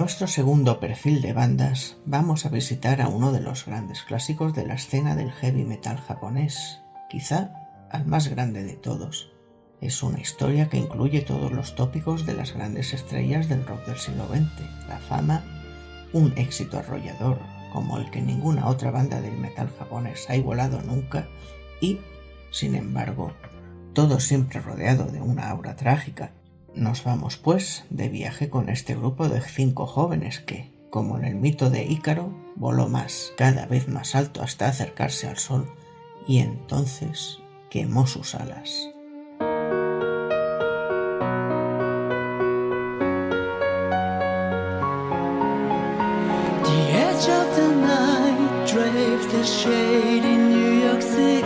nuestro segundo perfil de bandas vamos a visitar a uno de los grandes clásicos de la escena del heavy metal japonés, quizá al más grande de todos. Es una historia que incluye todos los tópicos de las grandes estrellas del rock del siglo XX, la fama, un éxito arrollador como el que ninguna otra banda del metal japonés ha igualado nunca y, sin embargo, todo siempre rodeado de una aura trágica. Nos vamos, pues, de viaje con este grupo de 5 jóvenes que, como en el mito de Ícaro, voló más, cada vez más alto hasta acercarse al sol, y entonces quemó sus alas. The edge of the night drapes the shade in New York City.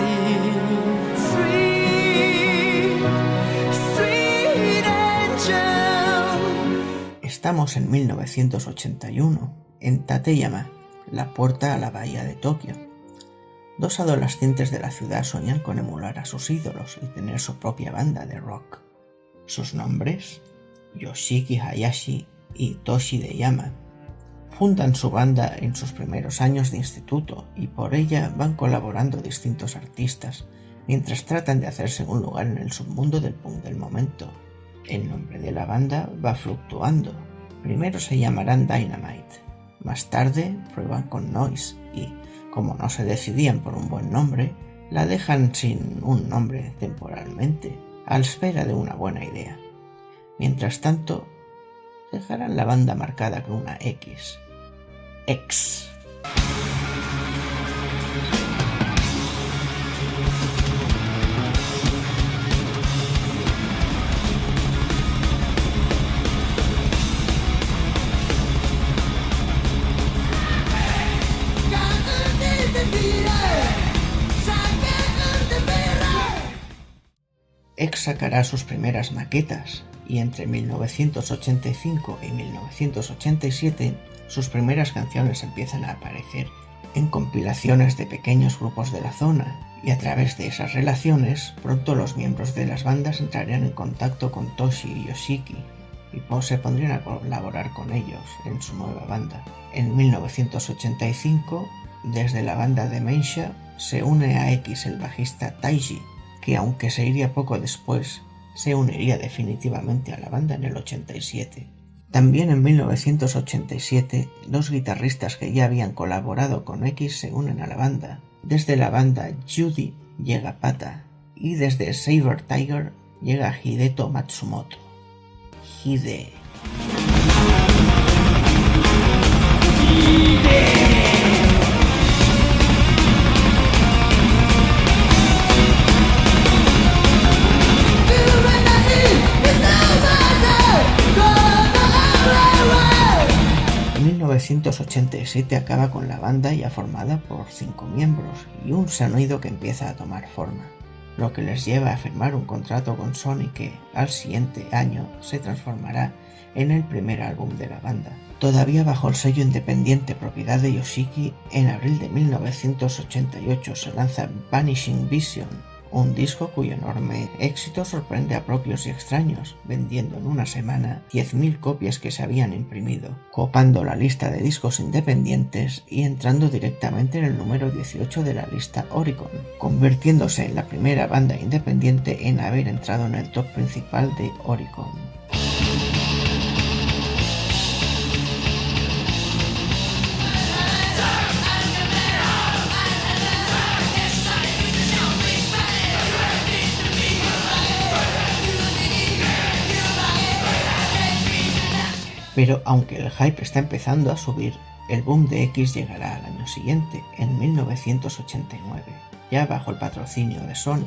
Estamos en 1981, en Tateyama, la puerta a la bahía de Tokio. 2 adolescentes de la ciudad sueñan con emular a sus ídolos y tener su propia banda de rock. Sus nombres, Yoshiki Hayashi y Toshi Yama, fundan su banda en sus primeros años de instituto y por ella van colaborando distintos artistas, mientras tratan de hacerse un lugar en el submundo del punk del momento. El nombre de la banda va fluctuando. Primero se llamarán Dynamite, más tarde prueban con Noise y, como no se decidían por un buen nombre, la dejan sin un nombre temporalmente, a la espera de una buena idea. Mientras tanto, dejarán la banda marcada con una X. X. X sacará sus primeras maquetas y entre 1985 y 1987 sus primeras canciones empiezan a aparecer en compilaciones de pequeños grupos de la zona y a través de esas relaciones pronto los miembros de las bandas entrarían en contacto con Toshi y Yoshiki y se pondrían a colaborar con ellos en su nueva banda. En 1985, desde la banda Dementia, se une a X el bajista Taiji, que aunque se iría poco después, se uniría definitivamente a la banda en el 87. También en 1987, 2 guitarristas que ya habían colaborado con X se unen a la banda. Desde la banda Judy llega Pata y desde Saber Tiger llega Hideto Matsumoto. Hide. En 1987 acaba con la banda ya formada por 5 miembros y un sonido que empieza a tomar forma, lo que les lleva a firmar un contrato con Sony que, al siguiente año, se transformará en el primer álbum de la banda. Todavía bajo el sello independiente propiedad de Yoshiki, en abril de 1988 se lanza Vanishing Vision, un disco cuyo enorme éxito sorprende a propios y extraños, vendiendo en una semana 10.000 copias que se habían imprimido, copando la lista de discos independientes y entrando directamente en el número 18 de la lista Oricon, convirtiéndose en la primera banda independiente en haber entrado en el top principal de Oricon. Pero aunque el hype está empezando a subir, el boom de X llegará al año siguiente, en 1989, ya bajo el patrocinio de Sony.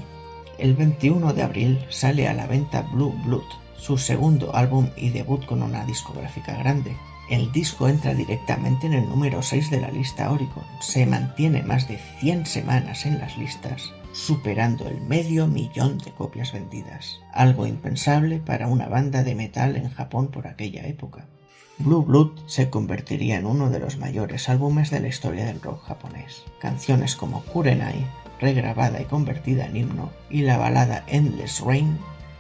El 21 de abril sale a la venta Blue Blood, su segundo álbum y debut con una discográfica grande. El disco entra directamente en el número 6 de la lista Oricon, se mantiene más de 100 semanas en las listas, superando el 500.000 de copias vendidas, algo impensable para una banda de metal en Japón por aquella época. Blue Blood se convertiría en uno de los mayores álbumes de la historia del rock japonés. Canciones como Kurenai, regrabada y convertida en himno, y la balada Endless Rain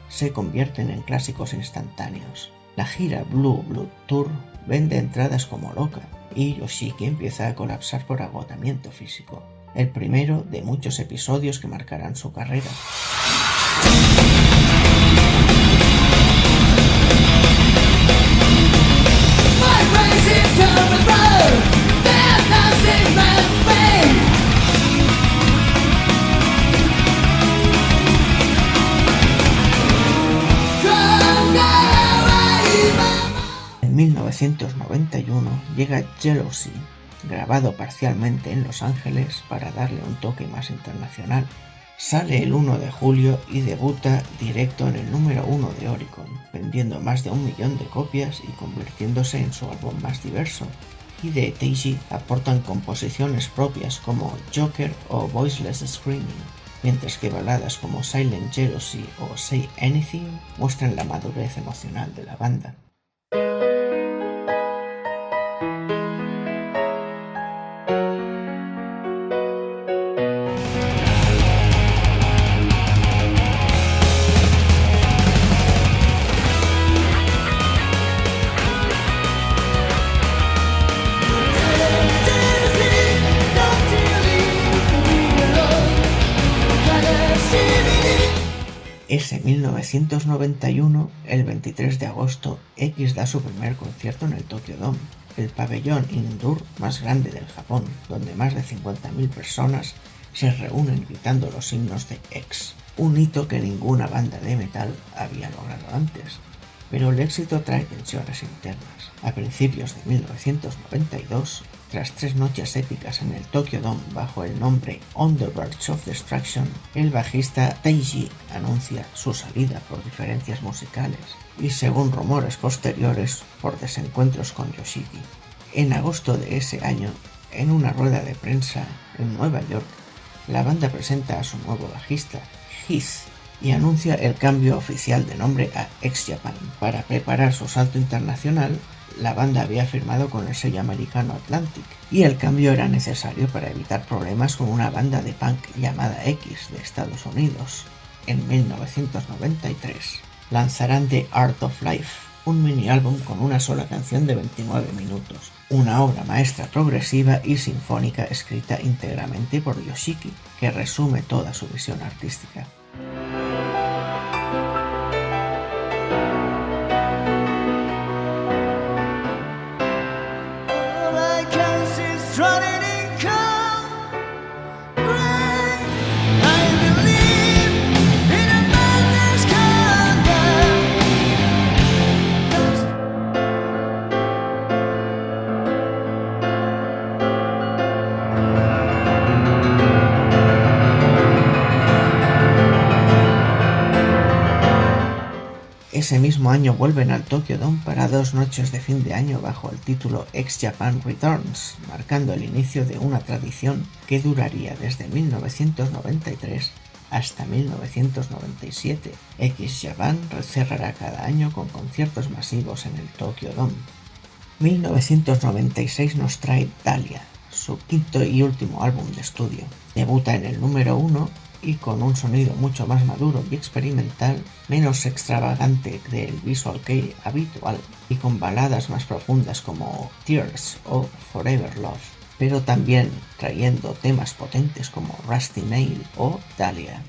se convierten en clásicos instantáneos. La gira Blue Blood Tour vende entradas como loca y Yoshiki empieza a colapsar por agotamiento físico, el primero de muchos episodios que marcarán su carrera. En 1991 llega Jealousy, grabado parcialmente en Los Ángeles para darle un toque más internacional. Sale el 1 de julio y debuta directo en el número 1 de Oricon, vendiendo más de 1 millón de copias y convirtiéndose en su álbum más diverso. Hide y Teiji aportan composiciones propias como Joker o Voiceless Screaming, mientras que baladas como Silent Jealousy o Say Anything muestran la madurez emocional de la banda. Ese 1991, el 23 de agosto, X da su primer concierto en el Tokyo Dome, el pabellón indoor más grande del Japón, donde más de 50.000 personas se reúnen gritando los himnos de X, un hito que ninguna banda de metal había logrado antes. Pero el éxito trae tensiones internas. A principios de 1992, tras 3 noches épicas en el Tokyo Dome bajo el nombre On the Verge of Destruction, el bajista Teiji anuncia su salida por diferencias musicales y, según rumores posteriores, por desencuentros con Yoshiki. En agosto de ese año, en una rueda de prensa en Nueva York, la banda presenta a su nuevo bajista, Heath, y anuncia el cambio oficial de nombre a X Japan. Para preparar su salto internacional, la banda había firmado con el sello americano Atlantic, y el cambio era necesario para evitar problemas con una banda de punk llamada X de Estados Unidos. En 1993 lanzarán The Art of Life, un mini álbum con una sola canción de 29 minutos, una obra maestra progresiva y sinfónica escrita íntegramente por Yoshiki, que resume toda su visión artística. Ese mismo año vuelven al Tokyo Dome para 2 noches de fin de año bajo el título X Japan Returns, marcando el inicio de una tradición que duraría desde 1993 hasta 1997. X Japan cerrará cada año con conciertos masivos en el Tokyo Dome. 1996 nos trae Dahlia, su quinto y último álbum de estudio. Debuta en el número 1 y con un sonido mucho más maduro y experimental, menos extravagante del Visual Kei habitual, y con baladas más profundas como Tears o Forever Love, pero también trayendo temas potentes como Rusty Nail o Dahlia.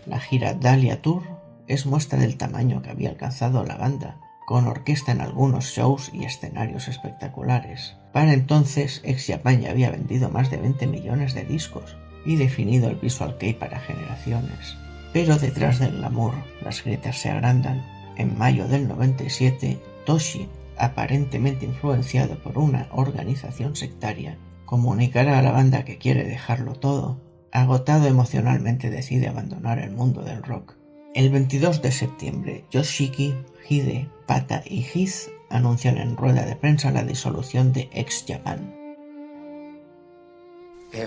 La gira Dahlia Tour es muestra del tamaño que había alcanzado la banda, con orquesta en algunos shows y escenarios espectaculares. Para entonces, X Japan ya había vendido más de 20 millones de discos y definido el Visual Kei para generaciones. Pero detrás del glamour, las grietas se agrandan. En mayo del 97, Toshi, aparentemente influenciado por una organización sectaria, comunicará a la banda que quiere dejarlo todo. Agotado emocionalmente, decide abandonar el mundo del rock. El 22 de septiembre, Yoshiki, Hide, Pata y Heath anuncian en rueda de prensa la disolución de X Japan.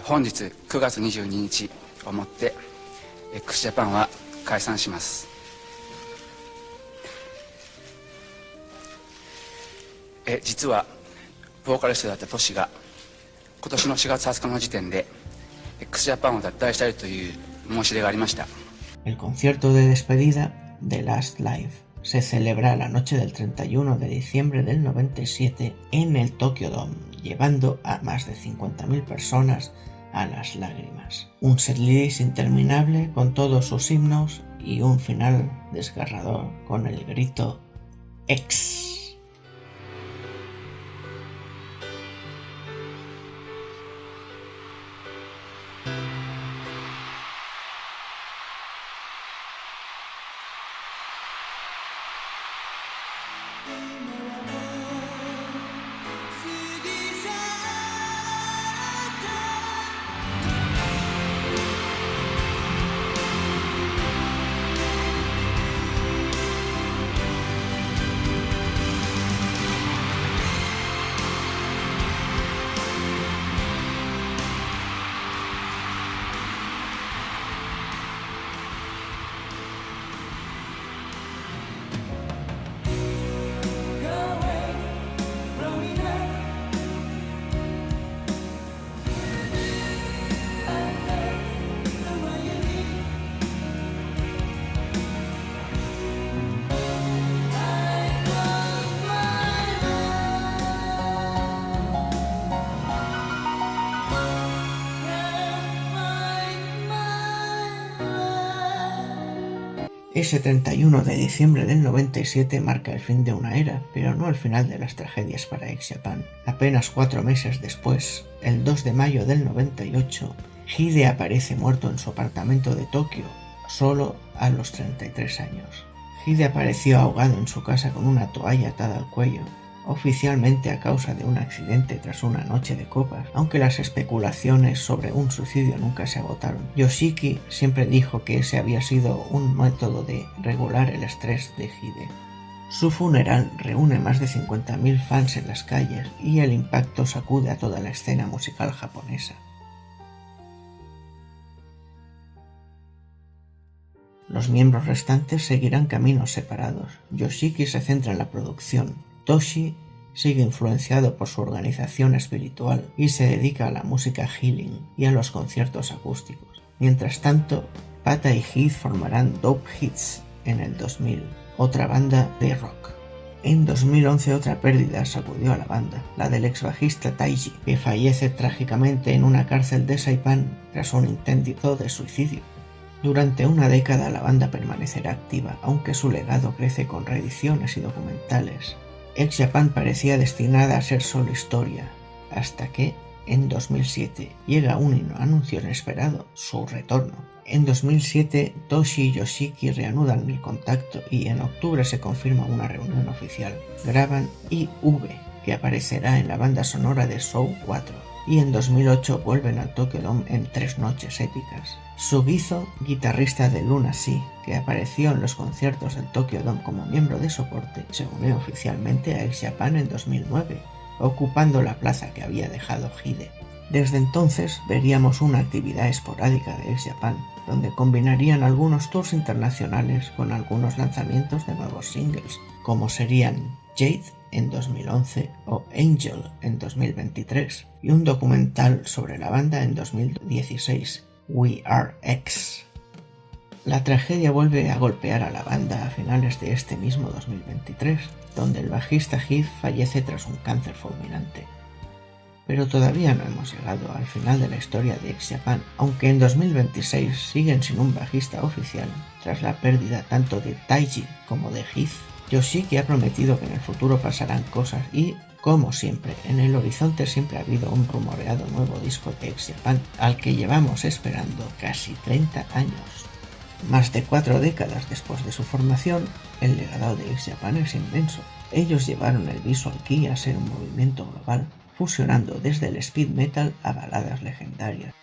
本日9月22日をもって X Japan は解散します。実はボーカリストだったトシが今年の4月20日の時点で x Japan を脱退したいという申し出がありました。 El concierto de despedida de Last Live se celebra la noche del 31 de diciembre del 97 en el Tokyo Dome, llevando a más de 50.000 personas a las lágrimas. Un setlist interminable con todos sus himnos y un final desgarrador con el grito X. Ese 31 de diciembre del 97 marca el fin de una era, pero no el final de las tragedias para X Japan. Apenas 4 meses después, el 2 de mayo del 98, Hide aparece muerto en su apartamento de Tokio, solo a los 33 años. Hide apareció ahogado en su casa con una toalla atada al cuello, oficialmente a causa de un accidente tras una noche de copas, aunque las especulaciones sobre un suicidio nunca se agotaron. Yoshiki siempre dijo que ese había sido un método de regular el estrés de Hide. Su funeral reúne más de 50.000 fans en las calles y el impacto sacude a toda la escena musical japonesa. Los miembros restantes seguirán caminos separados. Yoshiki se centra en la producción. Toshi sigue influenciado por su organización espiritual y se dedica a la música healing y a los conciertos acústicos. Mientras tanto, Pata y Heath formarán Dope Hits en el 2000, otra banda de rock. En 2011 otra pérdida sacudió a la banda, la del ex bajista Taiji, que fallece trágicamente en una cárcel de Saipan tras un intento de suicidio. Durante una década la banda permanecerá activa, aunque su legado crece con reediciones y documentales. X Japan parecía destinada a ser solo historia, hasta que, en 2007, llega un anuncio inesperado, su retorno. En 2007, Toshi y Yoshiki reanudan el contacto y en octubre se confirma una reunión oficial. Graban IV, que aparecerá en la banda sonora de Show 4, y en 2008 vuelven al Tokyo Dome en 3 noches épicas. Sugizo, guitarrista de Lunacy, que apareció en los conciertos del Tokyo Dome como miembro de soporte, se unió oficialmente a X Japan en 2009, ocupando la plaza que había dejado Hide. Desde entonces veríamos una actividad esporádica de X Japan, donde combinarían algunos tours internacionales con algunos lanzamientos de nuevos singles, como serían Jade en 2011 o Angel en 2023, y un documental sobre la banda en 2016, We Are X. La tragedia vuelve a golpear a la banda a finales de este mismo 2023, donde el bajista Heath fallece tras un cáncer fulminante. Pero todavía no hemos llegado al final de la historia de X Japan, aunque en 2026 siguen sin un bajista oficial, tras la pérdida tanto de Taiji como de Heath. Yoshiki ha prometido que en el futuro pasarán cosas y, como siempre, en el horizonte siempre ha habido un rumoreado nuevo disco de X Japan, al que llevamos esperando casi 30 años. Más de 4 décadas después de su formación, el legado de X Japan es inmenso. Ellos llevaron el Visual Kei a ser un movimiento global, fusionando desde el speed metal a baladas legendarias.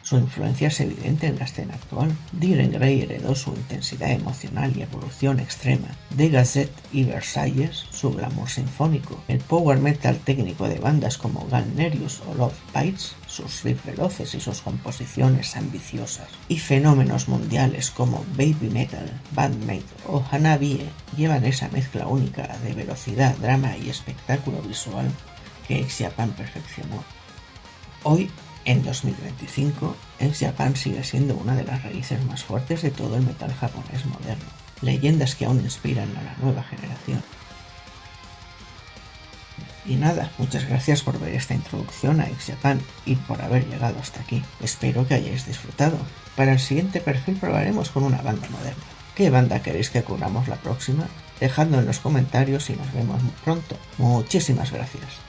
Su influencia es evidente en la escena actual. Diren Grey heredó su intensidad emocional y evolución extrema de Gazette y Versailles, su glamour sinfónico, el power metal técnico de bandas como Galnerius o Love Bites, sus riffs veloces y sus composiciones ambiciosas, y fenómenos mundiales como Baby Metal, Bandmate o Hanabi llevan esa mezcla única de velocidad, drama y espectáculo visual que X-Japan perfeccionó. Hoy, en 2025, X-Japan sigue siendo una de las raíces más fuertes de todo el metal japonés moderno, leyendas que aún inspiran a la nueva generación. Y nada, muchas gracias por ver esta introducción a X-Japan y por haber llegado hasta aquí. Espero que hayáis disfrutado. Para el siguiente perfil probaremos con una banda moderna. ¿Qué banda queréis que cubramos la próxima? Dejadlo en los comentarios y nos vemos muy pronto. Muchísimas gracias.